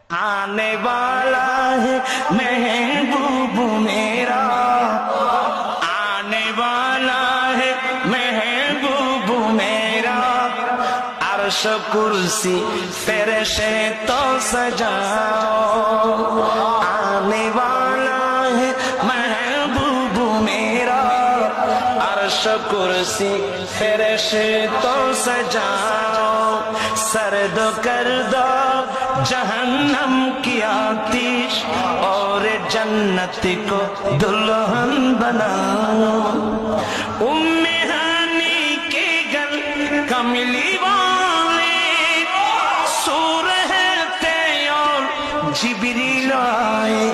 आने वाला है महबूब मेरा, आने वाला है महबूब मेरा। अर्श कुर्सी फरशे तो सजाओ, आने वाला है महबूब मेरा। अर्श कुर्सी फरशे तो सजाओ, सर्द कर दो जहन्नम की आतिश और जन्नत को दुल्हन बनाओ। उम्मे हानी के गल कमली वाले सो रहे थे और जिब्रील आए,